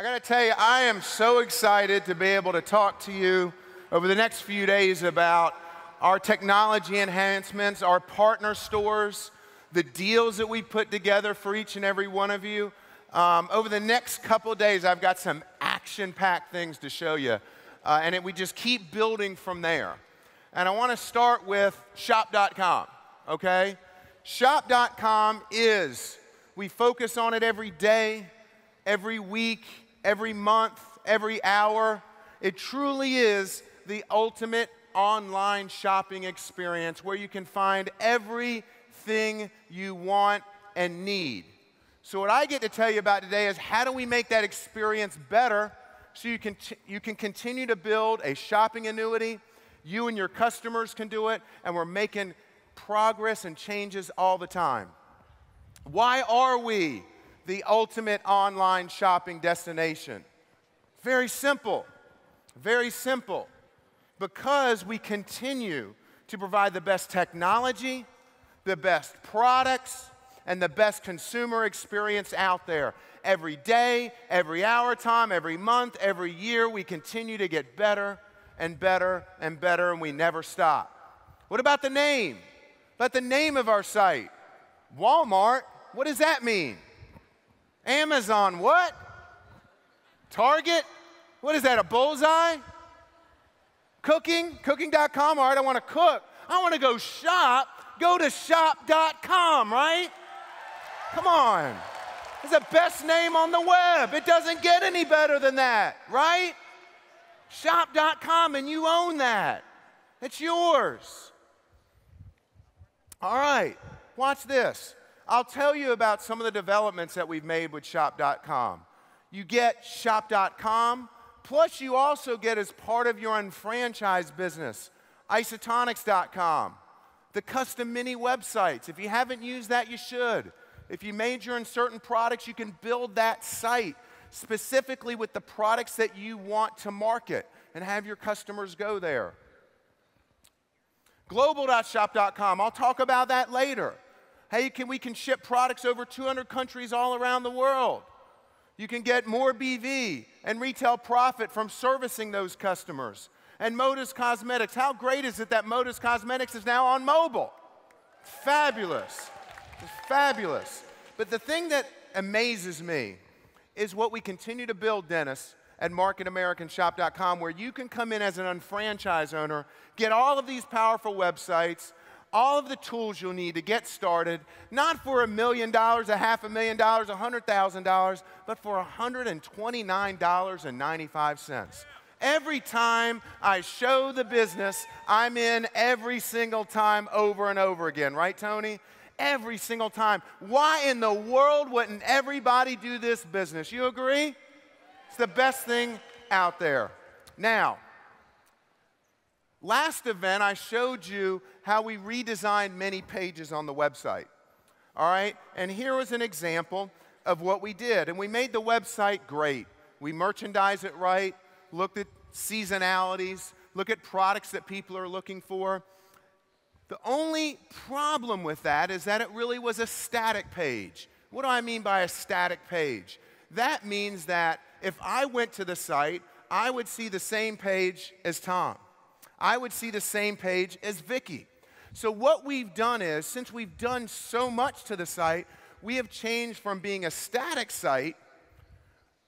I got to tell you, I am so excited to be able to talk to you over the next few days about our technology enhancements, our partner stores, the deals that we put together for each and every one of you. Over the next couple of days, I've got some action-packed things to show you, we just keep building from there. And I want to start with shop.com, okay? Shop.com we focus on it every day, every week, every month, every hour. It truly is the ultimate online shopping experience where you can find everything you want and need. So what I get to tell you about today is how do we make that experience better so you can continue to build a shopping annuity. You and your customers can do it, and we're making progress and changes all the time. Why are we the ultimate online shopping destination? Very simple. Very simple. Because we continue to provide the best technology, the best products, and the best consumer experience out there. Every day, every hour time, every month, every year, we continue to get better and better and better, and we never stop. What about the name? About the name of our site? Walmart, what does that mean? Amazon, what? Target, what is that, a bullseye? Cooking, cooking.com, all right, I want to cook. I want to go shop, go to shop.com, right? Come on. It's the best name on the web. It doesn't get any better than that, right? Shop.com, and you own that. It's yours. All right, watch this. I'll tell you about some of the developments that we've made with shop.com. You get shop.com, plus you also get, as part of your unfranchised business, isotonics.com, the custom mini websites. If you haven't used that, you should. If you major in certain products, you can build that site specifically with the products that you want to market and have your customers go there. Global.shop.com, I'll talk about that later. Hey, we can ship products over 200 countries all around the world. You can get more BV and retail profit from servicing those customers. And Modus Cosmetics, how great is it that Modus Cosmetics is now on mobile? Fabulous. It's fabulous. But the thing that amazes me is what we continue to build, Dennis, at marketamericanshop.com, where you can come in as an unfranchised owner, get all of these powerful websites, all of the tools you'll need to get started, not for $1 million, $500,000, $100,000, but for $129.95. Every time I show the business, I'm in every single time over and over again. Right, Tony? Every single time. Why in the world wouldn't everybody do this business? You agree? It's the best thing out there. Now, last event, I showed you how we redesigned many pages on the website. All right? And here was an example of what we did. And we made the website great. We merchandise it right, looked at seasonalities, look at products that people are looking for. The only problem with that is that it really was a static page. What do I mean by a static page? That means that if I went to the site, I would see the same page as Tom. I would see the same page as Vicky. So what we've done is, since we've done so much to the site, we have changed from being a static site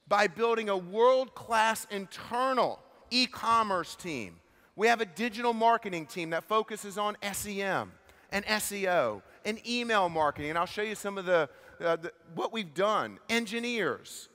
by building a world-class internal e-commerce team. We have a digital marketing team that focuses on SEM and SEO and email marketing. And I'll show you some of what we've done. Engineers,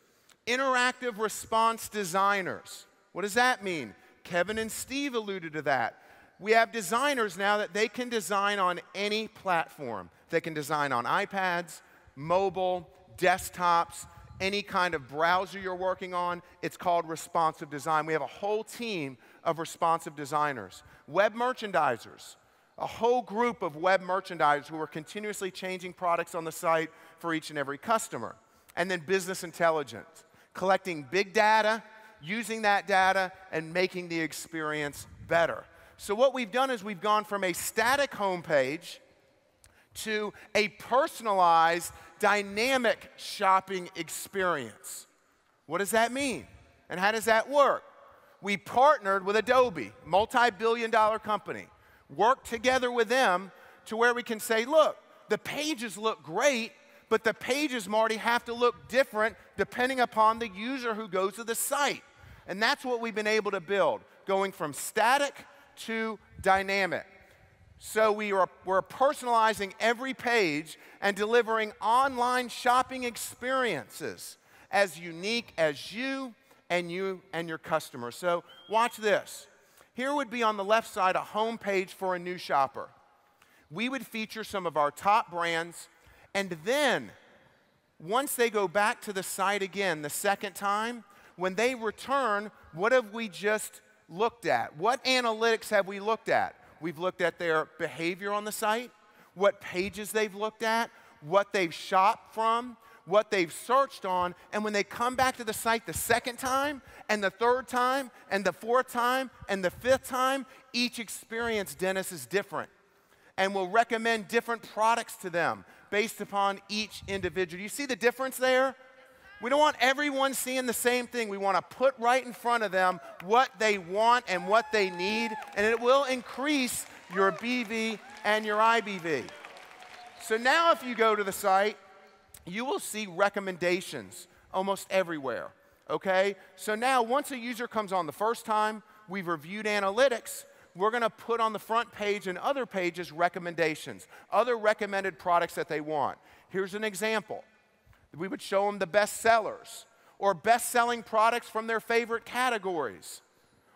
interactive response designers. What does that mean? Kevin and Steve alluded to that. We have designers now that they can design on any platform. They can design on iPads, mobile, desktops, any kind of browser you're working on. It's called responsive design. We have a whole team of responsive designers. Web merchandisers, a whole group of web merchandisers who are continuously changing products on the site for each and every customer. And then business intelligence, collecting big data, using that data, and making the experience better. So what we've done is we've gone from a static homepage to a personalized, dynamic shopping experience. What does that mean? And how does that work? We partnered with Adobe, multi-billion-dollar company, worked together with them to where we can say, look, the pages look great, but the pages, Marty, have to look different depending upon the user who goes to the site. And that's what we've been able to build, going from static to dynamic. So we're personalizing every page and delivering online shopping experiences as unique as you and your customers. So watch this. Here would be on the left side a home page for a new shopper. We would feature some of our top brands, and then once they go back to the site again the second time, when they return, what have we just looked at? What analytics have we looked at? We've looked at their behavior on the site, what pages they've looked at, what they've shopped from, what they've searched on, and when they come back to the site the second time, and the third time, and the fourth time, and the fifth time, each experience, Dennis, is different. And we'll recommend different products to them based upon each individual. You see the difference there? We don't want everyone seeing the same thing. We want to put right in front of them what they want and what they need, and it will increase your BV and your IBV. So now if you go to the site, you will see recommendations almost everywhere, okay? So now once a user comes on the first time, we've reviewed analytics, we're going to put on the front page and other pages recommendations, other recommended products that they want. Here's an example. We would show them the best sellers or best-selling products from their favorite categories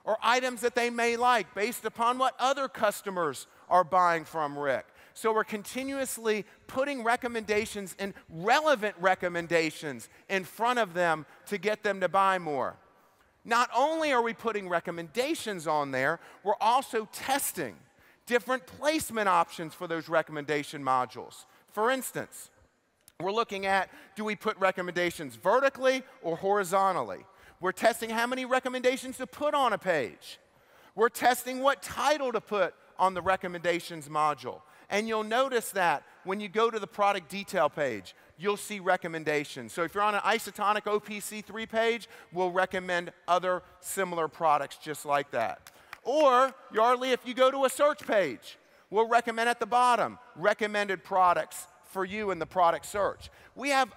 or items that they may like based upon what other customers are buying from Rick. So we're continuously putting recommendations and relevant recommendations in front of them to get them to buy more. Not only are we putting recommendations on there, we're also testing different placement options for those recommendation modules. For instance, we're looking at, do we put recommendations vertically or horizontally? We're testing how many recommendations to put on a page. We're testing what title to put on the recommendations module. And you'll notice that when you go to the product detail page, you'll see recommendations. So if you're on an isotonic OPC3 page, we'll recommend other similar products just like that. Or, Yardley, if you go to a search page, we'll recommend at the bottom recommended products for you in the product search. We have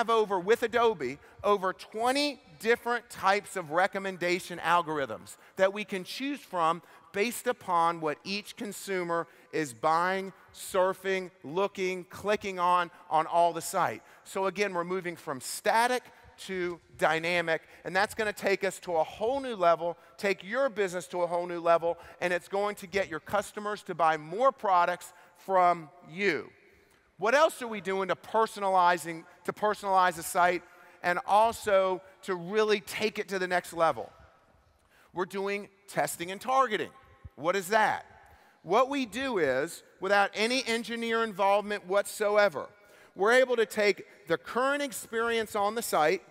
over, with Adobe, over 20 different types of recommendation algorithms that we can choose from based upon what each consumer is buying, surfing, looking, clicking on all the site. So again, we're moving from static to dynamic, and that's going to take us to a whole new level, take your business to a whole new level, and it's going to get your customers to buy more products from you. What else are we doing to personalize the site and also to really take it to the next level? We're doing testing and targeting. What is that? What we do is, without any engineer involvement whatsoever, we're able to take the current experience on the site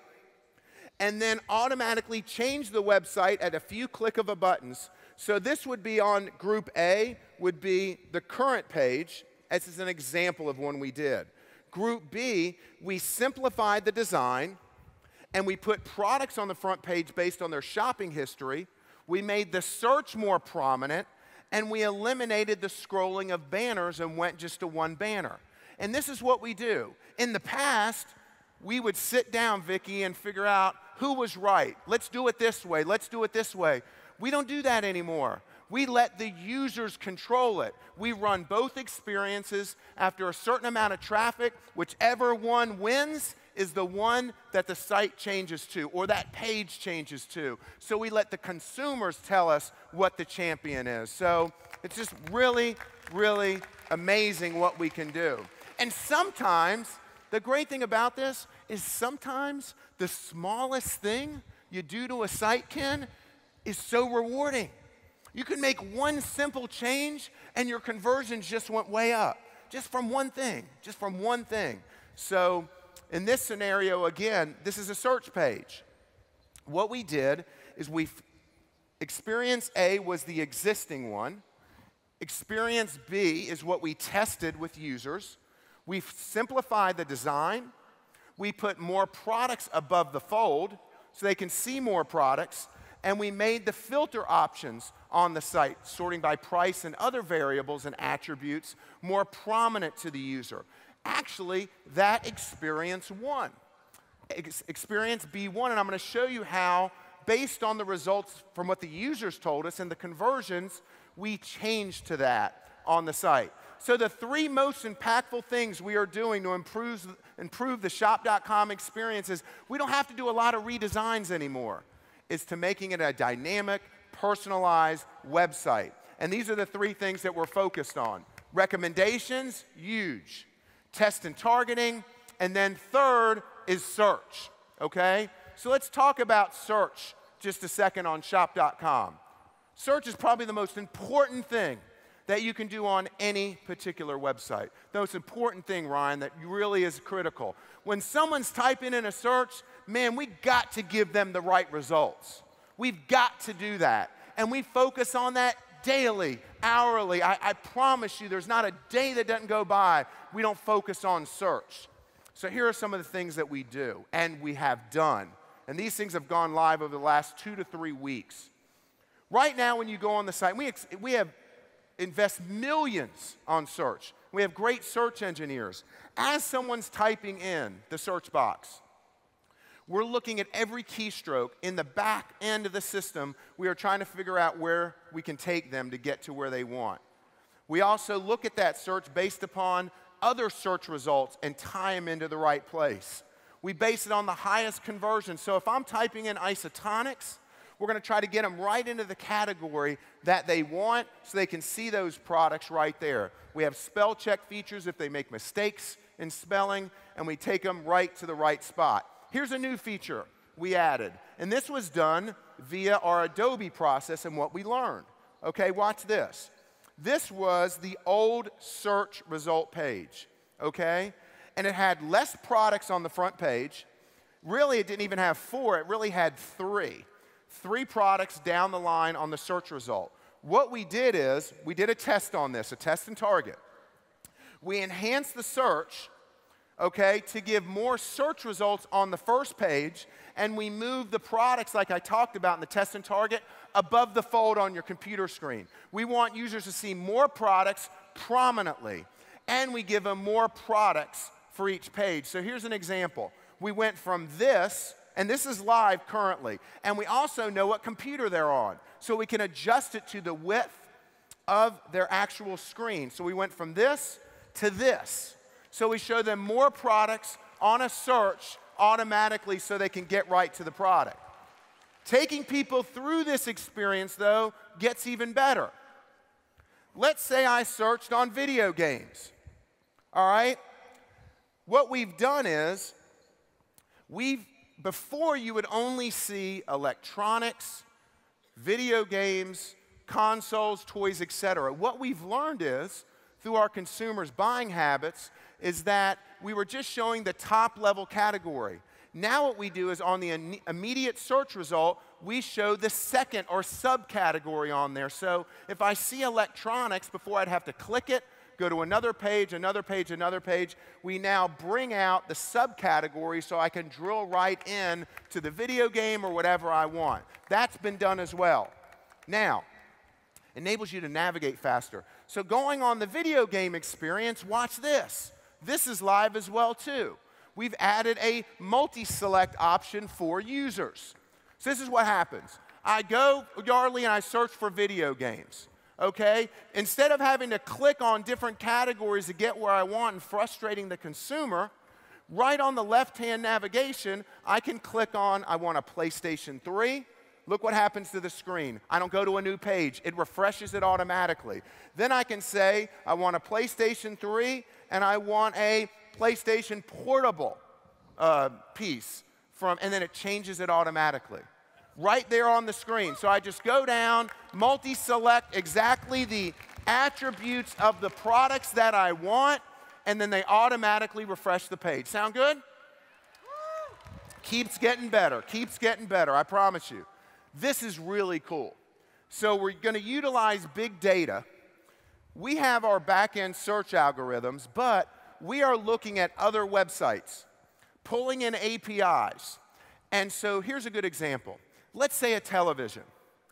and then automatically change the website at a few click of a buttons. So this would be on group A, would be the current page. This is an example of one we did. Group B, we simplified the design and we put products on the front page based on their shopping history. We made the search more prominent, and we eliminated the scrolling of banners and went just to one banner. And this is what we do. In the past, we would sit down, Vicki, and figure out who was right. Let's do it this way. Let's do it this way. We don't do that anymore. We let the users control it. We run both experiences after a certain amount of traffic. Whichever one wins is the one that the site changes to or that page changes to. So we let the consumers tell us what the champion is. So it's just really, really amazing what we can do. And sometimes, the great thing about this is sometimes the smallest thing you do to a site, Ken, is so rewarding. You can make one simple change and your conversions just went way up. Just from one thing, just from one thing. So in this scenario, again, this is a search page. What we did is experience A was the existing one. Experience B is what we tested with users. We've simplified the design. We put more products above the fold. so they can see more products. And we made the filter options on the site, sorting by price and other variables and attributes, more prominent to the user. Actually, that experience won. Experience B1, and I'm going to show you how, based on the results from what the users told us and the conversions, we changed to that on the site. So the three most impactful things we are doing to improve the shop.com experience is we don't have to do a lot of redesigns anymore. It's to making it a dynamic, personalized website. And these are the three things that we're focused on. Recommendations, huge. Test and targeting, and then third is search, okay? So let's talk about search just a second on shop.com. Search is probably the most important thing that you can do on any particular website. The most important thing, Ryan, that really is critical. When someone's typing in a search, man, we got to give them the right results. We've got to do that. And we focus on that daily, hourly. I promise you there's not a day that doesn't go by we don't focus on search. So here are some of the things that we do and we have done. And these things have gone live over the last 2 to 3 weeks. Right now when you go on the site, we have invest millions on search. We have great search engineers. As someone's typing in the search box, we're looking at every keystroke in the back end of the system. We are trying to figure out where we can take them to get to where they want. We also look at that search based upon other search results and tie them into the right place. We base it on the highest conversion. So if I'm typing in isotonics, we're going to try to get them right into the category that they want so they can see those products right there. We have spell check features if they make mistakes in spelling, and we take them right to the right spot. Here's a new feature we added, and this was done via our Adobe process and what we learned. Okay, watch this. This was the old search result page, okay? And it had less products on the front page. Really, it didn't even have 4, it really had 3. 3 products down the line on the search result. What we did is, we did a test on this, a test and target. We enhanced the search, okay, to give more search results on the first page, and we moved the products, like I talked about in the test and target, above the fold on your computer screen. We want users to see more products prominently, and we give them more products for each page. So here's an example. We went from this, and this is live currently, and we also know what computer they're on, so we can adjust it to the width of their actual screen. So we went from this to this. So we show them more products on a search automatically so they can get right to the product. Taking people through this experience, though, gets even better. Let's say I searched on video games, all right? What we've done is, before you would only see electronics, video games, consoles, toys, etc. What we've learned is, through our consumers' buying habits, is that we were just showing the top level category. Now what we do is on the immediate search result, we show the second or subcategory on there. So if I see electronics, before I'd have to click it, go to another page, another page, another page, we now bring out the subcategory so I can drill right in to the video game or whatever I want. That's been done as well. Now, enables you to navigate faster. So going on the video game experience, watch this. This is live as well too. We've added a multi-select option for users. So this is what happens. I go, Yardley, and I search for video games, okay? Instead of having to click on different categories to get where I want and frustrating the consumer, right on the left-hand navigation, I can click on, I want a PlayStation 3. Look what happens to the screen. I don't go to a new page. It refreshes it automatically. Then I can say, I want a PlayStation 3, and I want a PlayStation Portable piece, and then it changes it automatically. Right there on the screen. So I just go down, multi-select exactly the attributes of the products that I want, and then they automatically refresh the page. Sound good? Keeps getting better, I promise you. This is really cool. So we're going to utilize big data. We have our back-end search algorithms, but we are looking at other websites, pulling in APIs, And so here's a good example. Let's say a television,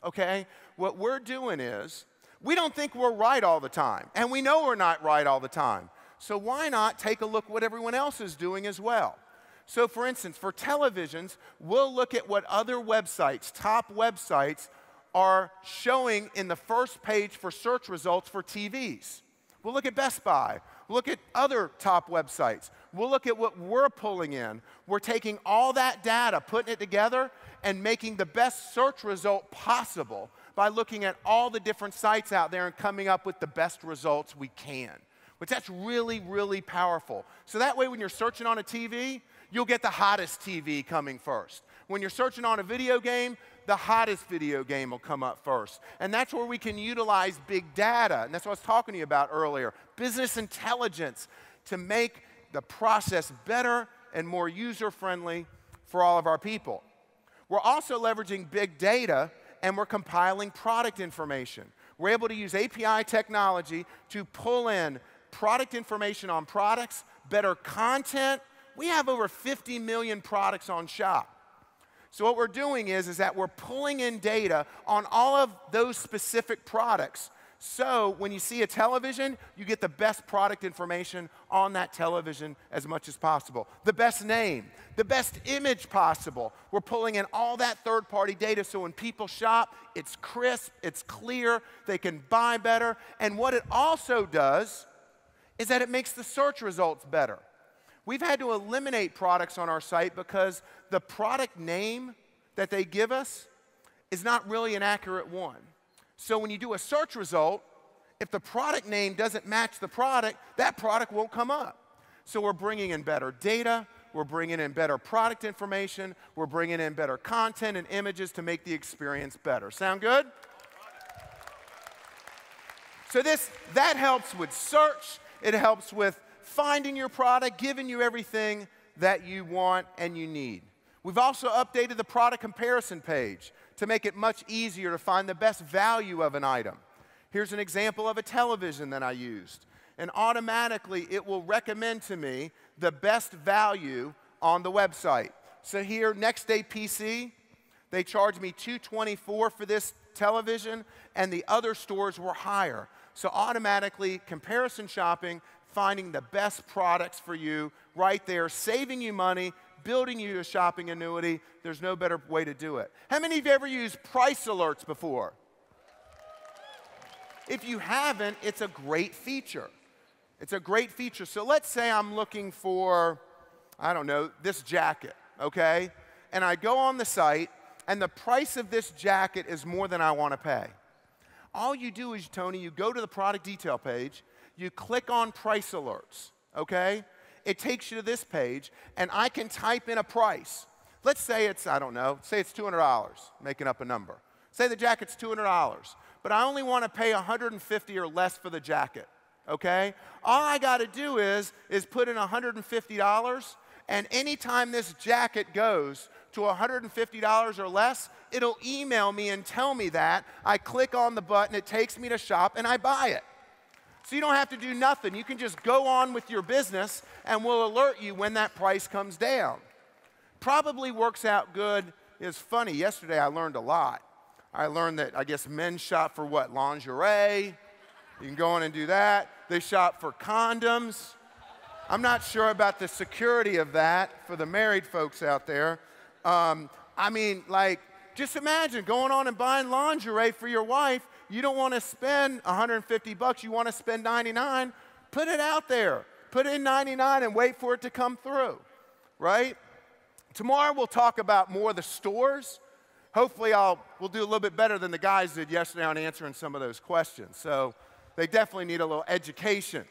okay? What we're doing is, we don't think we're right all the time, and we know we're not right all the time. So why not take a look what everyone else is doing as well? So for instance, for televisions, we'll look at what other websites, top websites, are showing in the first page for search results for TVs. We'll look at Best Buy. We'll look at other top websites. We'll look at what we're pulling in. We're taking all that data, putting it together, and making the best search result possible by looking at all the different sites out there and coming up with the best results we can. Which that's really, really powerful. So that way when you're searching on a TV, you'll get the hottest TV coming first. When you're searching on a video game, the hottest video game will come up first. And that's where we can utilize big data. And that's what I was talking to you about earlier. Business intelligence to make the process better and more user-friendly for all of our people. We're also leveraging big data, and we're compiling product information. We're able to use API technology to pull in product information on products, better content. We have over 50 million products on shop. So what we're doing is that we're pulling in data on all of those specific products. So when you see a television, you get the best product information on that television as much as possible. The best name, the best image possible. We're pulling in all that third-party data so when people shop, it's crisp, it's clear, they can buy better. And what it also does is that it makes the search results better. We've had to eliminate products on our site because the product name that they give us is not really an accurate one. So when you do a search result, if the product name doesn't match the product, that product won't come up. So we're bringing in better data, we're bringing in better product information, we're bringing in better content and images to make the experience better. Sound good? So that helps with search, it helps with finding your product, giving you everything that you want and you need. We've also updated the product comparison page to make it much easier to find the best value of an item. Here's an example of a television that I used. And automatically, it will recommend to me the best value on the website. So here, Next Day PC, they charged me $224 for this television, and the other stores were higher. So automatically, comparison shopping, finding the best products for you right there, saving you money, building you a shopping annuity. There's no better way to do it. How many of you ever used price alerts before? If you haven't, it's a great feature. It's a great feature. So let's say I'm looking for, I don't know, this jacket, okay? And I go on the site, and the price of this jacket is more than I want to pay. All you do is, Tony, you go to the product detail page, you click on price alerts, okay? It takes you to this page, and I can type in a price. Let's say it's, I don't know, say it's $200, making up a number. Say the jacket's $200, but I only want to pay $150 or less for the jacket, okay? All I got to do is put in $150, and anytime this jacket goes to $150 or less, it'll email me and tell me that. I click on the button, it takes me to shop, and I buy it. So you don't have to do nothing. You can just go on with your business, and we'll alert you when that price comes down. Probably works out good. It's funny, yesterday I learned a lot. I learned that, I guess, men shop for what? Lingerie. You can go in and do that. They shop for condoms. I'm not sure about the security of that for the married folks out there. I mean, like, just imagine going on and buying lingerie for your wife. You don't want to spend $150, you want to spend $99. Put it out there. Put in $99 and wait for it to come through, right? Tomorrow we'll talk about more of the stores. Hopefully we'll do a little bit better than the guys did yesterday on answering some of those questions. So they definitely need a little education,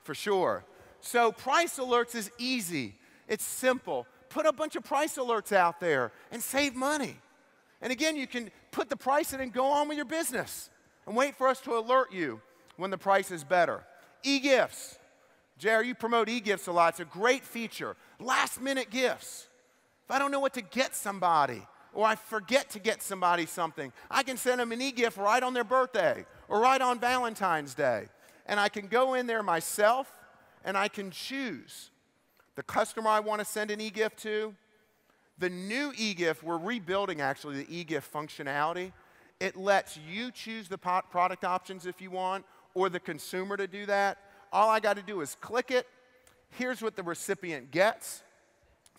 for sure. So price alerts is easy. It's simple. Put a bunch of price alerts out there and save money. And again, you can put the price in and go on with your business and wait for us to alert you when the price is better. E-gifts. JR, you promote e-gifts a lot. It's a great feature. Last-minute gifts. If I don't know what to get somebody, or I forget to get somebody something, I can send them an e-gift right on their birthday or right on Valentine's Day. And I can go in there myself, and I can choose the customer I want to send an e-gift to, The new eGift, we're rebuilding actually the eGift functionality. It lets you choose the product options if you want, or the consumer to do that. All I got to do is click it. Here's what the recipient gets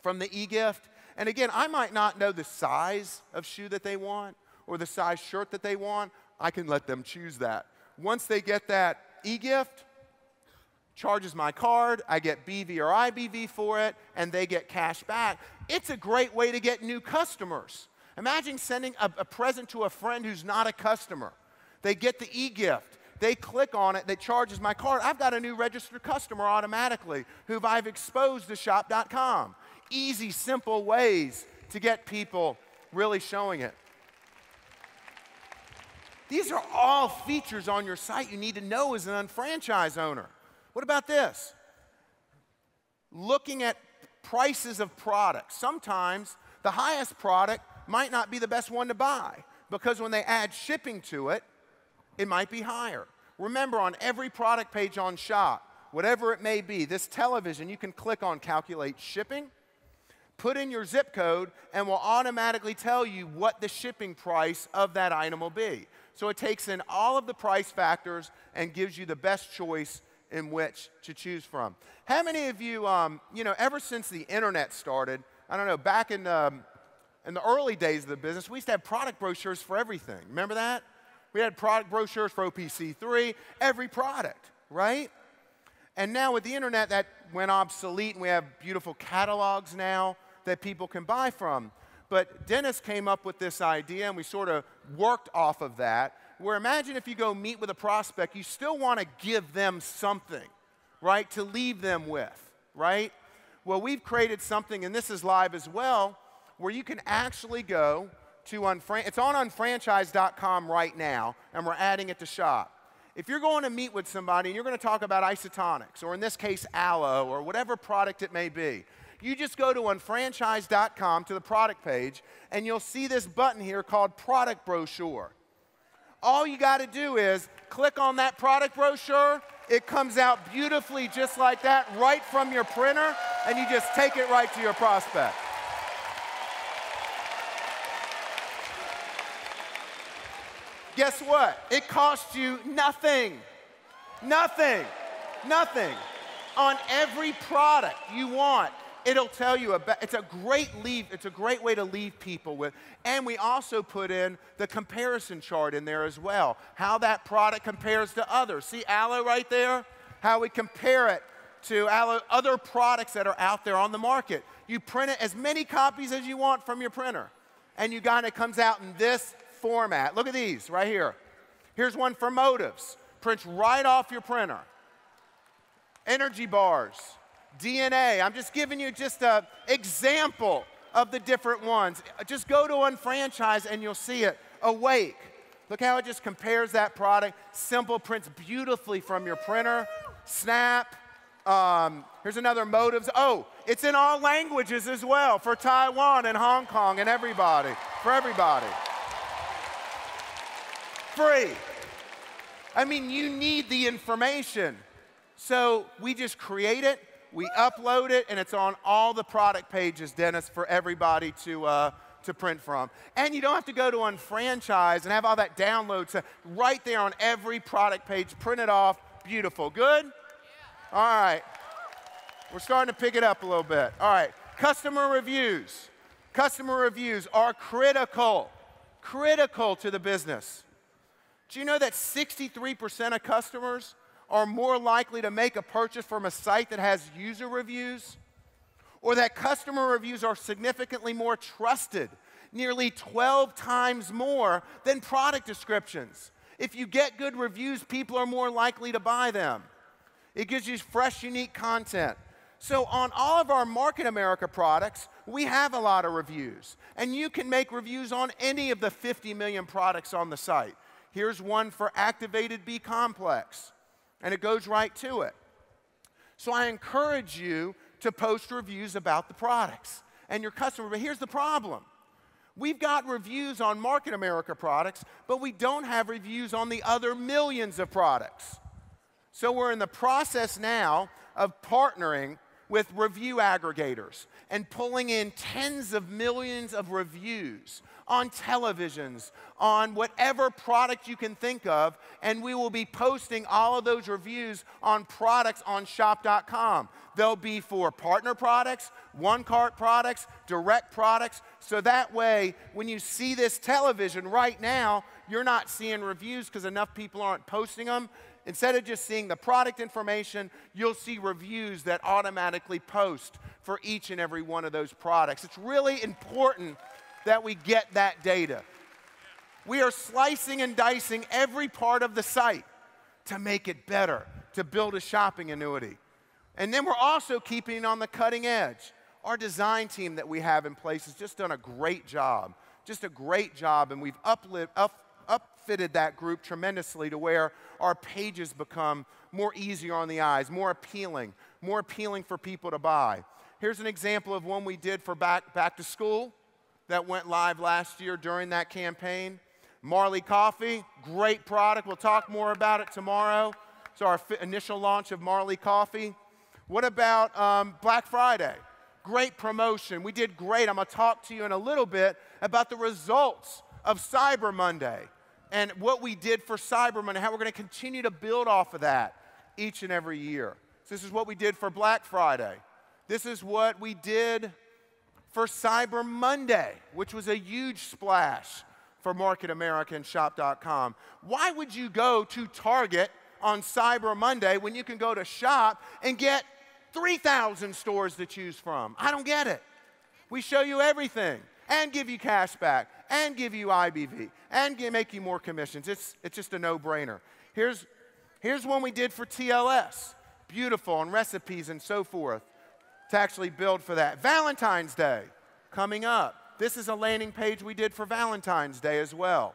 from the eGift. And again, I might not know the size of shoe that they want or the size shirt that they want. I can let them choose that. Once they get that eGift, charges my card, I get BV or IBV for it, and they get cash back. It's a great way to get new customers. Imagine sending a present to a friend who's not a customer. They get the eGift. They click on it. That charges my card. I've got a new registered customer automatically who I've exposed to shop.com. Easy, simple ways to get people really showing it. These are all features on your site you need to know as an unfranchised owner. What about this? Looking at prices of products. Sometimes the highest product might not be the best one to buy because when they add shipping to it, it might be higher. Remember, on every product page on Shop, whatever it may be, this television, you can click on Calculate Shipping, put in your zip code, and will automatically tell you what the shipping price of that item will be. So it takes in all of the price factors and gives you the best choice in which to choose from. How many of you, ever since the internet started, I don't know, back in the early days of the business, we used to have product brochures for everything. Remember that? We had product brochures for OPC3, every product, right? And now with the internet, that went obsolete, and we have beautiful catalogs now that people can buy from. But Dennis came up with this idea, and we sort of worked off of that, where imagine if you go meet with a prospect, you still want to give them something, right, to leave them with, right? Well, we've created something, and this is live as well, where you can actually go to it's on unfranchise.com right now, and we're adding it to Shop. If you're going to meet with somebody and you're going to talk about isotonics, or in this case, aloe, or whatever product it may be, you just go to unfranchise.com to the product page, and you'll see this button here called Product Brochure. All you got to do is click on that product brochure. It comes out beautifully just like that, right from your printer, and you just take it right to your prospect. Guess what? It costs you nothing. Nothing. Nothing. On every product you want, it'll tell you about. It's a great way to leave people with. And we also put in the comparison chart in there as well. How that product compares to others. See aloe right there? How we compare it to other products that are out there on the market. You print it as many copies as you want from your printer. And it comes out in this format. Look at these right here. Here's one for motives. Prints right off your printer. Energy bars. DNA. I'm just giving you just an example of the different ones. Just go to Unfranchise and you'll see it. Awake. Look how it just compares that product. Simple, prints beautifully from your printer. Snap. Here's another motives. Oh, it's in all languages as well for Taiwan and Hong Kong and everybody. For everybody. Free. I mean, you need the information. So we just create it, we upload it, and it's on all the product pages, Dennis, for everybody to print from. And you don't have to go to Unfranchise and have all that download. So right there on every product page, print it off. Beautiful. Good? Yeah. All right. We're starting to pick it up a little bit. All right. Customer reviews. Customer reviews are critical to the business. Do you know that 63% of customers are more likely to make a purchase from a site that has user reviews? Or that customer reviews are significantly more trusted, nearly 12 times more than product descriptions. If you get good reviews, people are more likely to buy them. It gives you fresh, unique content. So on all of our Market America products, we have a lot of reviews. And you can make reviews on any of the 50 million products on the site. Here's one for activated B complex, and it goes right to it. So I encourage you to post reviews about the products and your customer. But here's the problem. We've got reviews on Market America products, but we don't have reviews on the other millions of products. So we're in the process now of partnering with review aggregators and pulling in tens of millions of reviews on televisions, on whatever product you can think of, and we will be posting all of those reviews on products on shop.com. They'll be for partner products, one-cart products, direct products, so that way, when you see this television right now, you're not seeing reviews because enough people aren't posting them. Instead of just seeing the product information, you'll see reviews that automatically post for each and every one of those products. It's really important that we get that data. We are slicing and dicing every part of the site to make it better, to build a shopping annuity. And then we're also keeping it on the cutting edge. Our design team that we have in place has just done a great job, and we've upfitted that group tremendously to where our pages become more easier on the eyes, more appealing for people to buy. Here's an example of one we did for back to school that went live last year during that campaign. Marley Coffee, great product. We'll talk more about it tomorrow. So our initial launch of Marley Coffee. What about Black Friday? Great promotion. We did great. I'm going to talk to you in a little bit about the results of Cyber Monday and what we did for Cyber Monday, how we're going to continue to build off of that each and every year. So this is what we did for Black Friday. This is what we did for Cyber Monday, which was a huge splash for Market America and Shop.com. Why would you go to Target on Cyber Monday when you can go to Shop and get 3,000 stores to choose from? I don't get it. We show you everything and give you cash back and give you IBV and make you more commissions. It's just a no-brainer. Here's one we did for TLS. Beautiful, and recipes and so forth to actually build for that. Valentine's Day coming up. This is a landing page we did for Valentine's Day as well.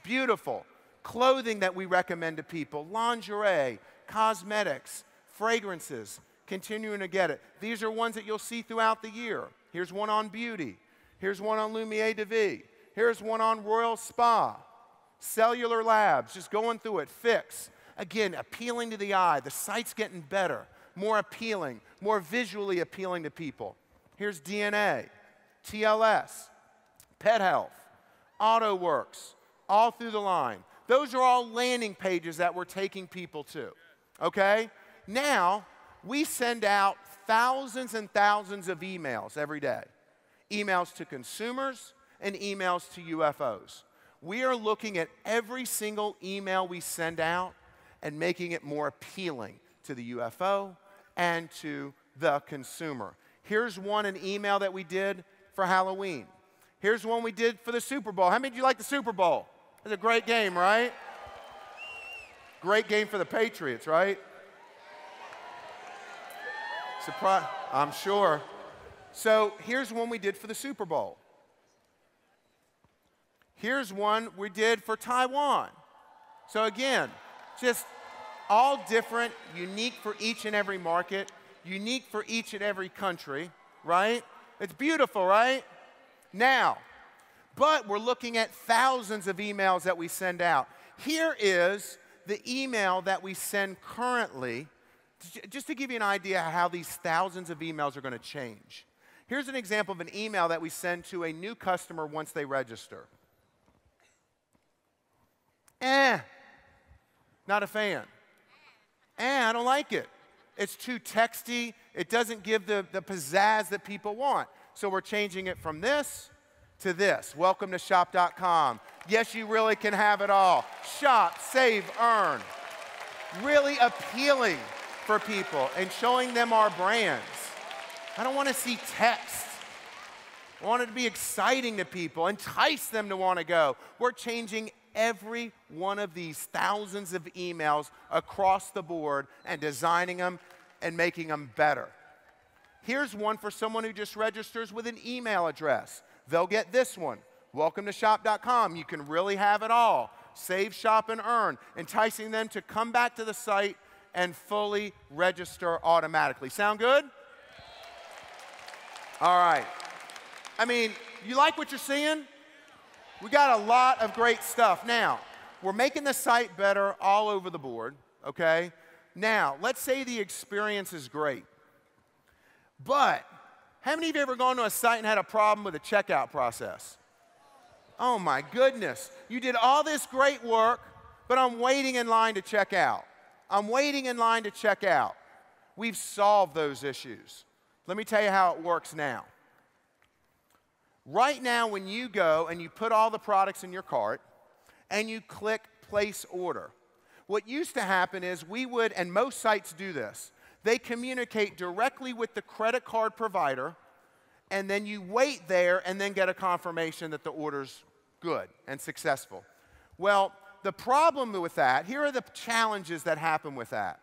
Beautiful. Clothing that we recommend to people. Lingerie, cosmetics, fragrances. Continuing to get it. These are ones that you'll see throughout the year. Here's one on beauty. Here's one on Lumiere de Vie. Here's one on Royal Spa. Cellular Labs, just going through it. Fix. Again, appealing to the eye. The site's getting better, more appealing, more visually appealing to people. Here's DNA, TLS, Pet Health, AutoWorks, all through the line. Those are all landing pages that we're taking people to, okay? Now, we send out thousands and thousands of emails every day. Emails to consumers and emails to UFOs. We are looking at every single email we send out and making it more appealing to the UFO and to the consumer. Here's an email that we did for Halloween. Here's one we did for the Super Bowl. How many of you like the Super Bowl? It's a great game, right? Great game for the Patriots, right? Surprise, I'm sure. So here's one we did for the Super Bowl. Here's one we did for Taiwan. So again, just all different, unique for each and every market, unique for each and every country, right? It's beautiful, right? Now, but we're looking at thousands of emails that we send out. Here is the email that we send currently, just to give you an idea how these thousands of emails are going to change. Here's an example of an email that we send to a new customer once they register. Not a fan. I don't like it. It's too texty. It doesn't give the pizzazz that people want. So we're changing it from this to this. Welcome to shop.com. Yes, you really can have it all. Shop, save, earn. Really appealing for people and showing them our brands. I don't want to see text. I want it to be exciting to people, entice them to want to go. We're changing every one of these thousands of emails across the board and designing them and making them better. Here's one for someone who just registers with an email address. They'll get this one. Welcome to shop.com. You can really have it all. Save, shop, and earn, enticing them to come back to the site and fully register automatically. Sound good? All right. I mean, you like what you're seeing? We got a lot of great stuff. Now, we're making the site better all over the board, okay? Now, let's say the experience is great. But how many of you ever gone to a site and had a problem with the checkout process? Oh my goodness. You did all this great work, but I'm waiting in line to check out. I'm waiting in line to check out. We've solved those issues. Let me tell you how it works now. Right now, when you go and you put all the products in your cart and you click place order, what used to happen is we would, and most sites do this, they communicate directly with the credit card provider, and then you wait there and then get a confirmation that the order's good and successful. Well, the problem with that, here are the challenges that happen with that.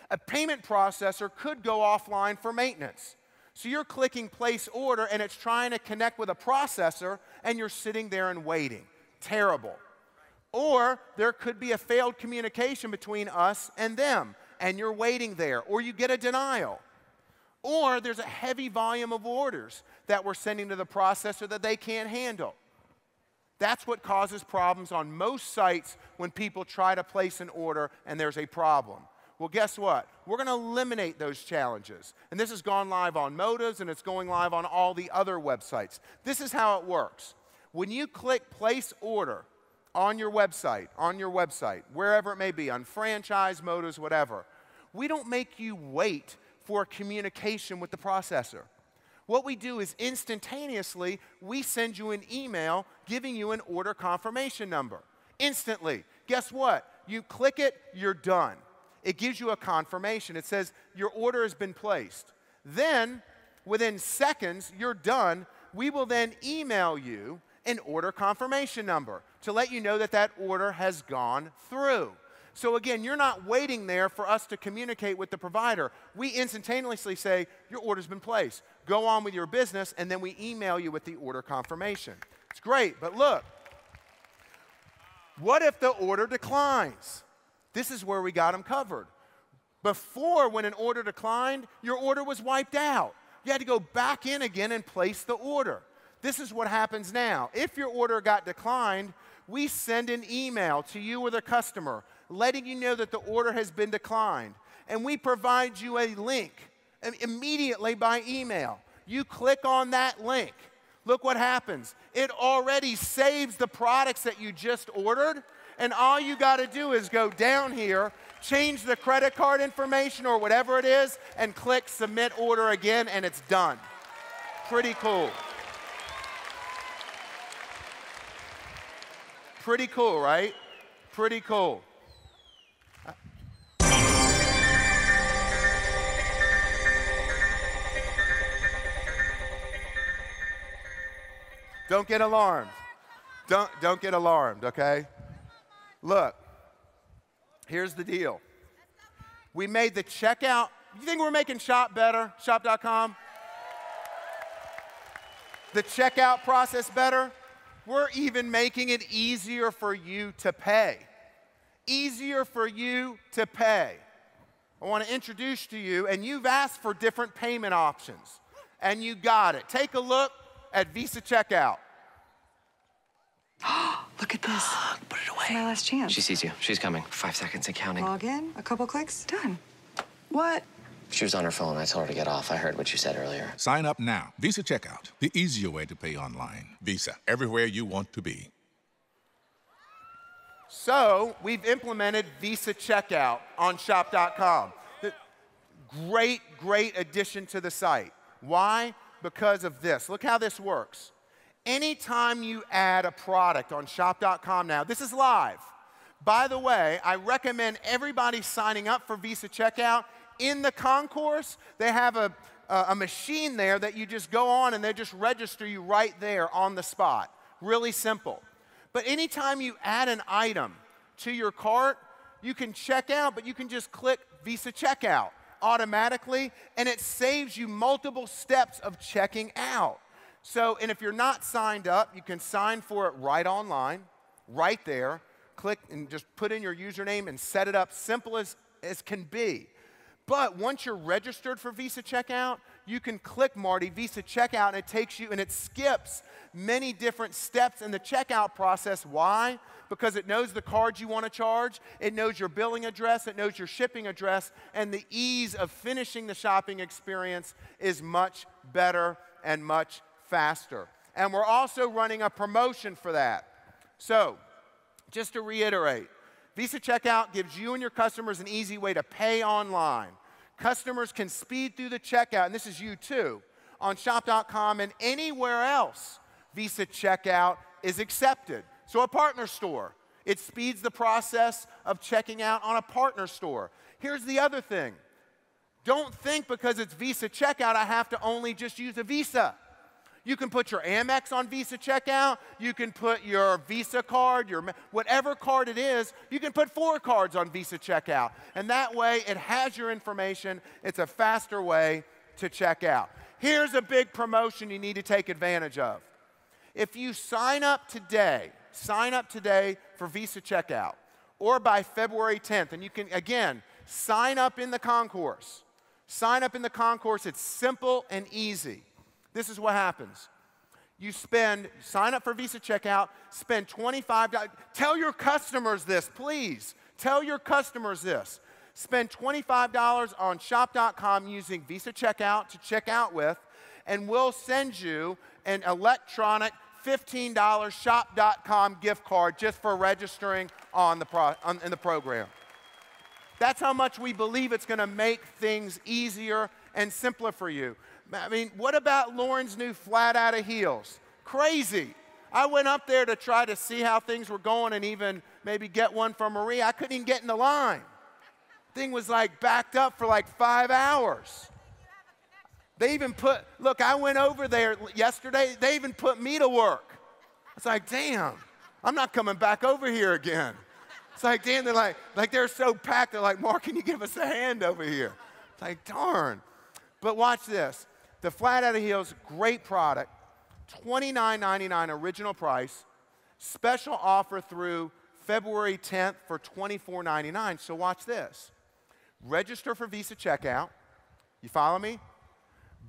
A payment processor could go offline for maintenance. So you're clicking place order and it's trying to connect with a processor and you're sitting there and waiting. Terrible. Or there could be a failed communication between us and them and you're waiting there, or you get a denial. Or there's a heavy volume of orders that we're sending to the processor that they can't handle. That's what causes problems on most sites when people try to place an order and there's a problem. Well, guess what? We're going to eliminate those challenges. And this has gone live on Motives, and it's going live on all the other websites. This is how it works. When you click place order on your website, wherever it may be, on franchise, Motives, whatever, we don't make you wait for communication with the processor. What we do is instantaneously, we send you an email giving you an order confirmation number. Instantly. Guess what? You click it, you're done. It gives you a confirmation. It says your order has been placed. Then, within seconds, you're done. We will then email you an order confirmation number to let you know that that order has gone through. So again, you're not waiting there for us to communicate with the provider. We instantaneously say, your order's been placed. Go on with your business, and then we email you with the order confirmation. It's great, but look. What if the order declines? This is where we got them covered. Before, when an order declined, your order was wiped out. You had to go back in again and place the order. This is what happens now. If your order got declined, we send an email to you or the customer letting you know that the order has been declined. And we provide you a link immediately by email. You click on that link. Look what happens. It already saves the products that you just ordered. And all you got to do is go down here, change the credit card information or whatever it is, and click submit order again, and it's done. Pretty cool. Pretty cool, right? Pretty cool. Don't get alarmed. Don't get alarmed, okay? Look, here's the deal. We made the checkout. You think we're making Shop better? Shop.com? The checkout process better? We're even making it easier for you to pay. Easier for you to pay. I want to introduce to you, and you've asked for different payment options, and you got it. Take a look at Visa Checkout. Look at this. Put it away. It's my last chance. She sees you. She's coming. 5 seconds and counting. Log in, a couple clicks, done. What? She was on her phone. I told her to get off. I heard what you said earlier. Sign up now. Visa Checkout, the easier way to pay online. Visa, everywhere you want to be. So we've implemented Visa Checkout on Shop.com. Great, great addition to the site. Why? Because of this. Look how this works. Anytime you add a product on Shop.com now, this is live. By the way, I recommend everybody signing up for Visa Checkout. In the concourse, they have a machine there that you just go on and they just register you right there on the spot. Really simple. But anytime you add an item to your cart, you can check out, but you can just click Visa Checkout automatically, and it saves you multiple steps of checking out. So, and if you're not signed up, you can sign for it right online, right there. Click and just put in your username and set it up, simple as can be. But once you're registered for Visa Checkout, you can click, Marty, Visa Checkout, and it takes you and it skips many different steps in the checkout process. Why? Because it knows the cards you want to charge, it knows your billing address, it knows your shipping address, and the ease of finishing the shopping experience is much better and much faster. And we're also running a promotion for that. So, just to reiterate, Visa Checkout gives you and your customers an easy way to pay online. Customers can speed through the checkout, and this is you too, on shop.com and anywhere else Visa Checkout is accepted. So a partner store, it speeds the process of checking out on a partner store. Here's the other thing. Don't think because it's Visa Checkout, I have to only just use a Visa. You can put your Amex on Visa Checkout. You can put your Visa card, whatever card it is, you can put 4 cards on Visa Checkout. And that way, it has your information. It's a faster way to check out. Here's a big promotion you need to take advantage of. If you sign up today for Visa Checkout, or by February 10th, and you can, again, sign up in the concourse. Sign up in the concourse. It's simple and easy. This is what happens. You sign up for Visa Checkout, spend $25. Tell your customers this, please. Tell your customers this. Spend $25 on shop.com using Visa Checkout to check out with, and we'll send you an electronic $15 shop.com gift card just for registering in the program. That's how much we believe it's going to make things easier and simpler for you. I mean, what about Lauren's new flat out of heels? Crazy. I went up there to try to see how things were going and even maybe get one from Marie. I couldn't even get in the line. Thing was like backed up for like 5 hours. They even look, I went over there yesterday, they even put me to work. It's like, damn, I'm not coming back over here again. It's like, damn, they're like they're so packed, they're like, Mark, can you give us a hand over here? It's like, darn. But watch this. The flat out of heels, great product, $29.99 original price, special offer through February 10th for $24.99. So watch this. Register for Visa Checkout. You follow me?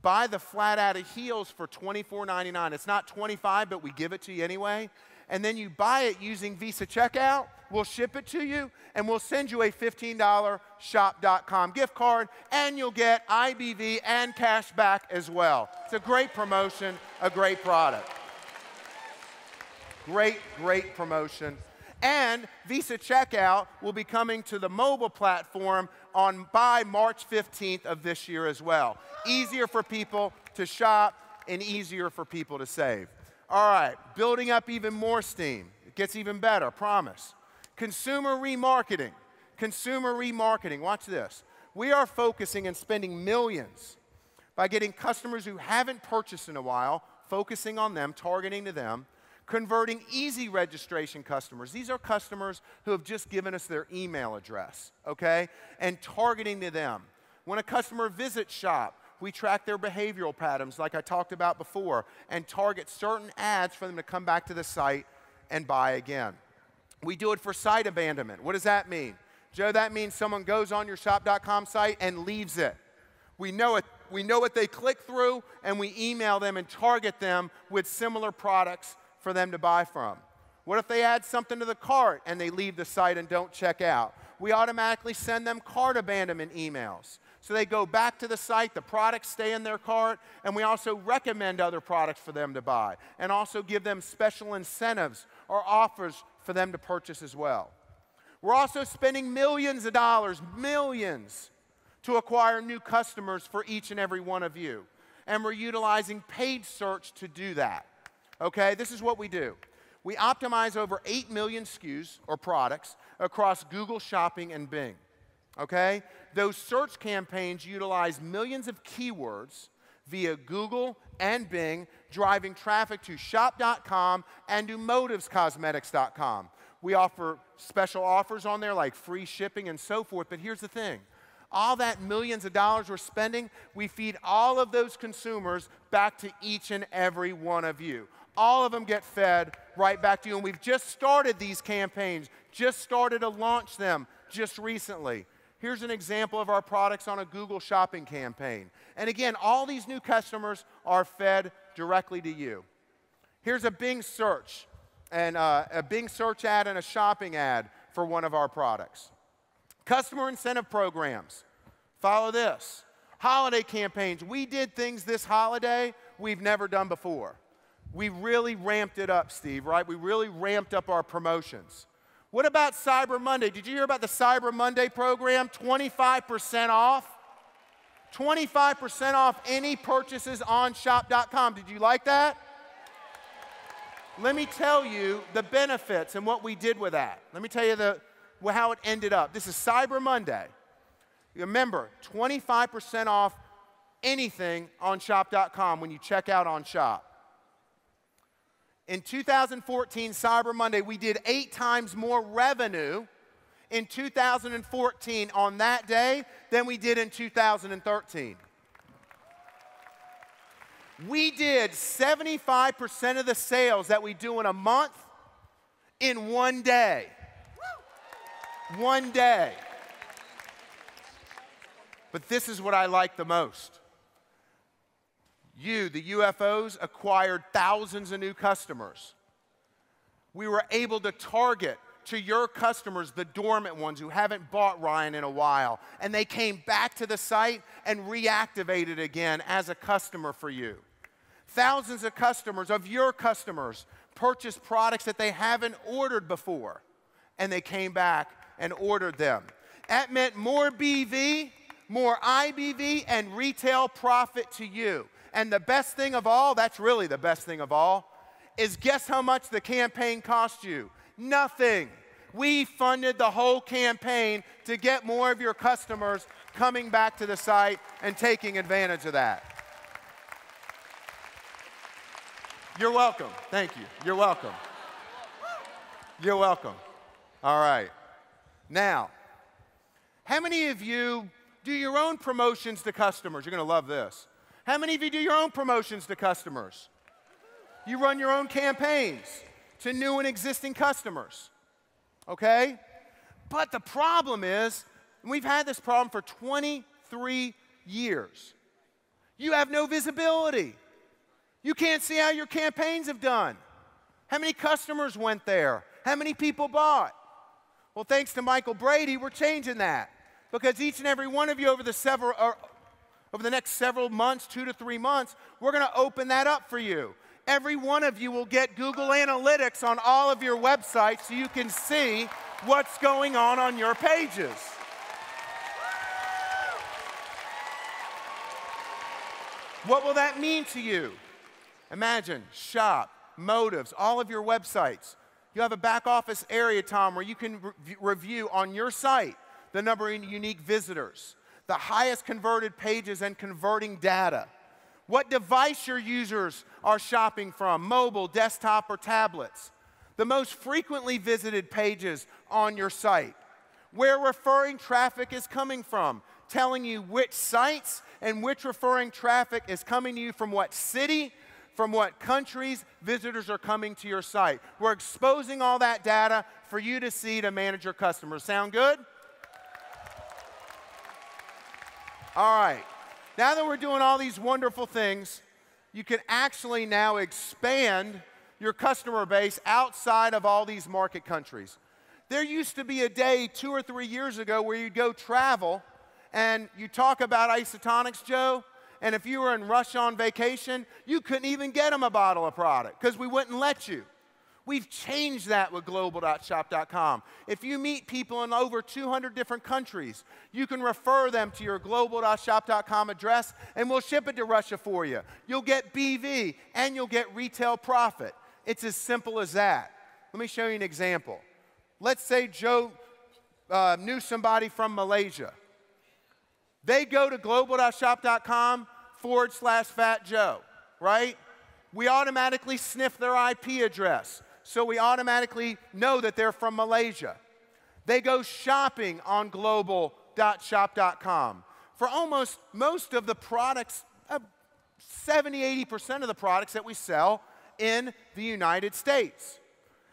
Buy the flat out of heels for $24.99. It's not $25, but we give it to you anyway. And then you buy it using Visa Checkout. We'll ship it to you, and we'll send you a $15 shop.com gift card, and you'll get IBV and cash back as well. It's a great promotion, a great product. Great, great promotion. And Visa Checkout will be coming to the mobile platform by March 15th of this year as well. Easier for people to shop and easier for people to save. All right, building up even more steam. It gets even better, promise. Consumer remarketing. Consumer remarketing. Watch this. We are focusing and spending millions by getting customers who haven't purchased in a while, focusing on them, targeting to them, converting easy registration customers. These are customers who have just given us their email address, okay? And targeting to them. When a customer visits shop, we track their behavioral patterns like I talked about before and target certain ads for them to come back to the site and buy again. We do it for site abandonment. What does that mean? Joe, that means someone goes on your shop.com site and leaves it. We know it. We know what they click through, and we email them and target them with similar products for them to buy from. What if they add something to the cart and they leave the site and don't check out? We automatically send them cart abandonment emails. So they go back to the site, the products stay in their cart, and we also recommend other products for them to buy and also give them special incentives or offers for them to purchase as well. We're also spending millions of dollars, millions, to acquire new customers for each and every one of you. And we're utilizing paid search to do that. Okay, this is what we do. We optimize over 8 million SKUs or products across Google Shopping and Bing. Okay? Those search campaigns utilize millions of keywords via Google and Bing, driving traffic to shop.com and to motivescosmetics.com. We offer special offers on there like free shipping and so forth, but here's the thing. All that millions of dollars we're spending, we feed all of those consumers back to each and every one of you. All of them get fed right back to you, and we've just started these campaigns, just started to launch them just recently. Here's an example of our products on a Google shopping campaign. And again, all these new customers are fed directly to you. Here's a Bing search, and a Bing search ad and a shopping ad for one of our products. Customer incentive programs. Follow this. Holiday campaigns. We did things this holiday we've never done before. We really ramped it up, Steve, right? We really ramped up our promotions. What about Cyber Monday? Did you hear about the Cyber Monday program? 25% off. 25% off any purchases on shop.com. Did you like that? Let me tell you the benefits and what we did with that. Let me tell you how it ended up. This is Cyber Monday. Remember, 25% off anything on shop.com when you check out on shop. In 2014, Cyber Monday, we did 8 times more revenue in 2014 on that day than we did in 2013. We did 75% of the sales that we do in a month in one day. One day. But this is what I like the most. You, the UFOs, acquired thousands of new customers. We were able to target to your customers the dormant ones who haven't bought Ryan in a while, and they came back to the site and reactivated again as a customer for you. Thousands of customers, of your customers, purchased products that they haven't ordered before, and they came back and ordered them. That meant more BV, more IBV, and retail profit to you. And the best thing of all, that's really the best thing of all, is guess how much the campaign cost you? Nothing. We funded the whole campaign to get more of your customers coming back to the site and taking advantage of that. You're welcome. Thank you. You're welcome. You're welcome. All right. Now, how many of you do your own promotions to customers? You're going to love this. How many of you do your own promotions to customers? You run your own campaigns to new and existing customers, okay? But the problem is, and we've had this problem for 23 years, you have no visibility. You can't see how your campaigns have done. How many customers went there? How many people bought? Well, thanks to Michael Brady, we're changing that. Because each and every one of you over the next several months, 2 to 3 months, we're going to open that up for you. Every one of you will get Google Analytics on all of your websites so you can see what's going on your pages. What will that mean to you? Imagine shop, motives, all of your websites. You have a back office area, Tom, where you can review on your site the number of unique visitors, the highest converted pages and converting data, what device your users are shopping from, mobile, desktop, or tablets, the most frequently visited pages on your site, where referring traffic is coming from, telling you which sites and which referring traffic is coming to you from what city, from what countries visitors are coming to your site. We're exposing all that data for you to see to manage your customers. Sound good? All right. Now that we're doing all these wonderful things, you can actually now expand your customer base outside of all these market countries. There used to be a day 2 or 3 years ago where you'd go travel and you talk about isotonics, Joe, and if you were in Russia on vacation, you couldn't even get them a bottle of product because we wouldn't let you. We've changed that with global.shop.com. If you meet people in over 200 different countries, you can refer them to your global.shop.com address, and we'll ship it to Russia for you. You'll get BV, and you'll get retail profit. It's as simple as that. Let me show you an example. Let's say Joe knew somebody from Malaysia. They go to global.shop.com/Fat Joe, right? We automatically sniff their IP address. So we automatically know that they're from Malaysia. They go shopping on global.shop.com. For almost most of the products, 70–80% of the products that we sell in the United States.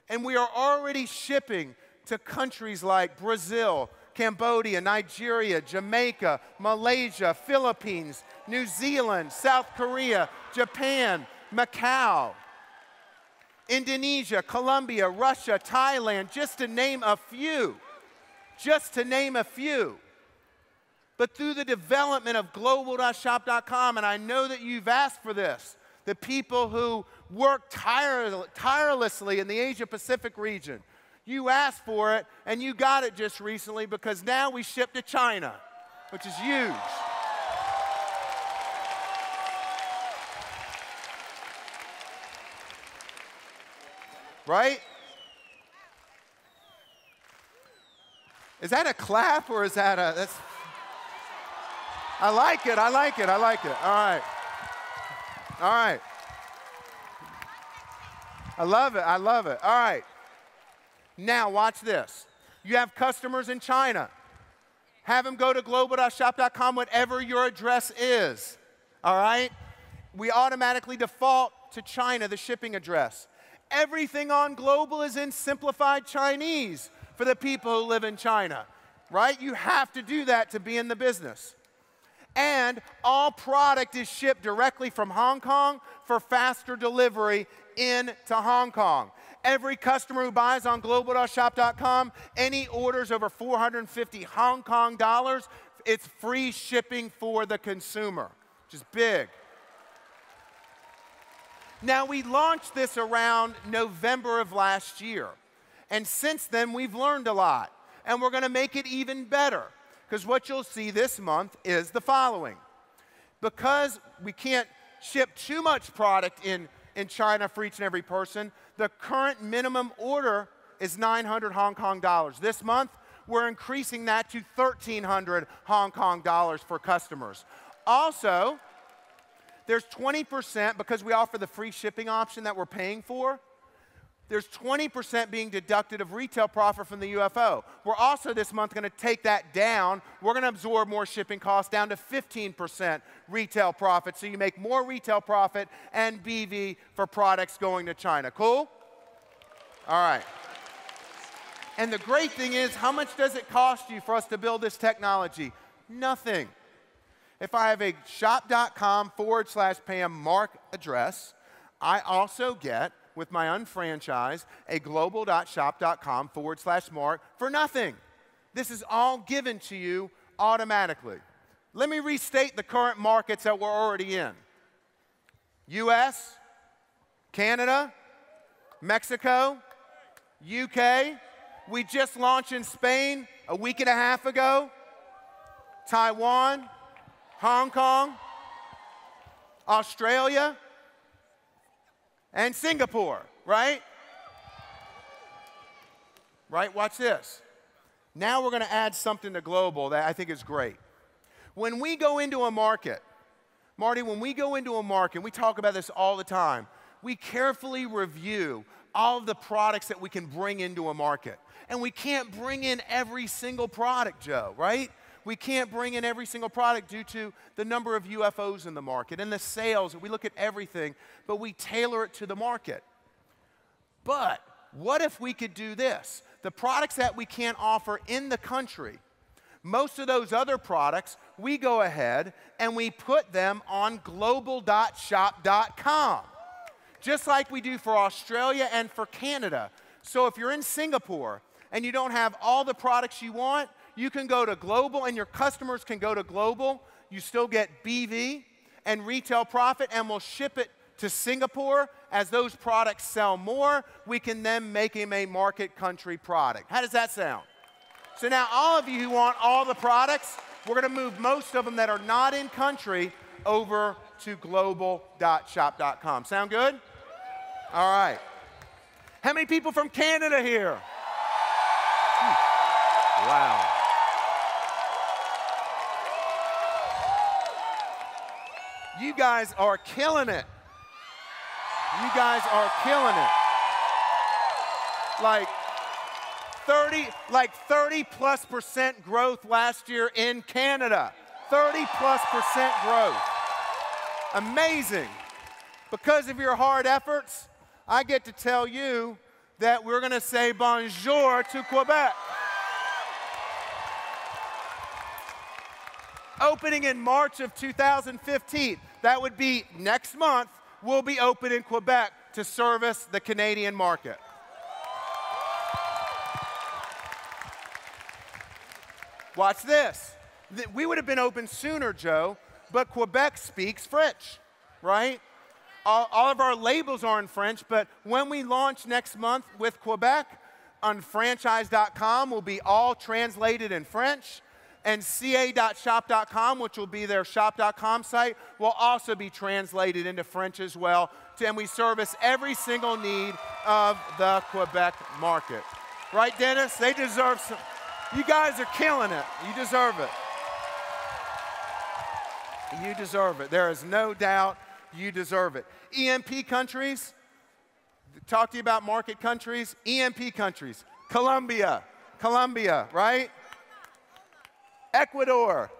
And we are already shipping to countries like Brazil, Cambodia, Nigeria, Jamaica, Malaysia, Philippines, New Zealand, South Korea, Japan, Macau, Indonesia, Colombia, Russia, Thailand, just to name a few. Just to name a few. But through the development of global.shop.com, and I know that you've asked for this, the people who work tirelessly in the Asia-Pacific region, you asked for it, and you got it just recently because now we ship to China, which is huge. Right? Is that a clap or is that a, that's, I like it, I like it, I like it. All right. All right. I love it, I love it. All right. Now watch this. You have customers in China. Have them go to global.shop.com, whatever your address is. All right? We automatically default to China, the shipping address. Everything on Global is in simplified Chinese for the people who live in China, right? You have to do that to be in the business. And all product is shipped directly from Hong Kong for faster delivery into Hong Kong. Every customer who buys on global.shop.com, any orders over 450 Hong Kong dollars, it's free shipping for the consumer, which is big. Now, we launched this around November of last year. And since then, we've learned a lot. And we're going to make it even better. Because what you'll see this month is the following. Because we can't ship too much product in China for each and every person, the current minimum order is 900 Hong Kong dollars. This month, we're increasing that to 1,300 Hong Kong dollars for customers. Also, there's 20%, because we offer the free shipping option that we're paying for, there's 20% being deducted of retail profit from the UFO. We're also this month going to take that down. We're going to absorb more shipping costs down to 15% retail profit, so you make more retail profit and BV for products going to China. Cool? All right. And the great thing is, how much does it cost you for us to build this technology? Nothing. If I have a shop.com/Pam Marc address, I also get, with my unfranchised, a global.shop.com/Marc for nothing. This is all given to you automatically. Let me restate the current markets that we're already in. US, Canada, Mexico, UK. We just launched in Spain a week and a half ago. Taiwan, Hong Kong, Australia, and Singapore, right? Right, watch this. Now we're going to add something to global that I think is great. When we go into a market, Marty, when we go into a market, we talk about this all the time, we carefully review all of the products that we can bring into a market. And we can't bring in every single product, Joe, right? We can't bring in every single product due to the number of UFOs in the market and the sales. We look at everything, but we tailor it to the market. But what if we could do this? The products that we can't offer in the country, most of those other products, we go ahead and we put them on global.shop.com, just like we do for Australia and for Canada. So if you're in Singapore and you don't have all the products you want, you can go to Global and your customers can go to Global. You still get BV and retail profit, and we'll ship it to Singapore. As those products sell more, we can then make them a market country product. How does that sound? So now all of you who want all the products, we're going to move most of them that are not in country over to global.shop.com. Sound good? All right. How many people from Canada here? Wow. You guys are killing it. You guys are killing it. Like 30+% growth last year in Canada. 30+% growth. Amazing. Because of your hard efforts, I get to tell you that we're going to say bonjour to Quebec. opening in March of 2015. That would be next month. We'll be open in Quebec to service the Canadian market. Watch this. We would have been open sooner, Joe, but Quebec speaks French, right? All of our labels are in French, but when we launch next month with Quebec, unfranchise.com will be all translated in French, and ca.shop.com, which will be their shop.com site, will also be translated into French as well, and we service every single need of the Quebec market. Right, Dennis? They deserve some. You guys are killing it. You deserve it. You deserve it. There is no doubt you deserve it. EMP countries, talk to you about market countries. EMP countries, Colombia, right? Ecuador,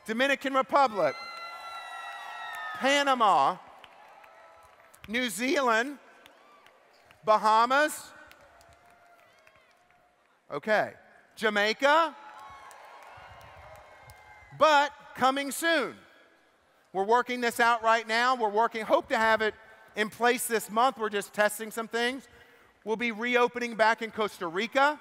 Dominican Republic, Panama, New Zealand, Bahamas, okay, Jamaica, but coming soon. We're working this out right now. Hope to have it in place this month. We're just testing some things. We'll be reopening back in Costa Rica.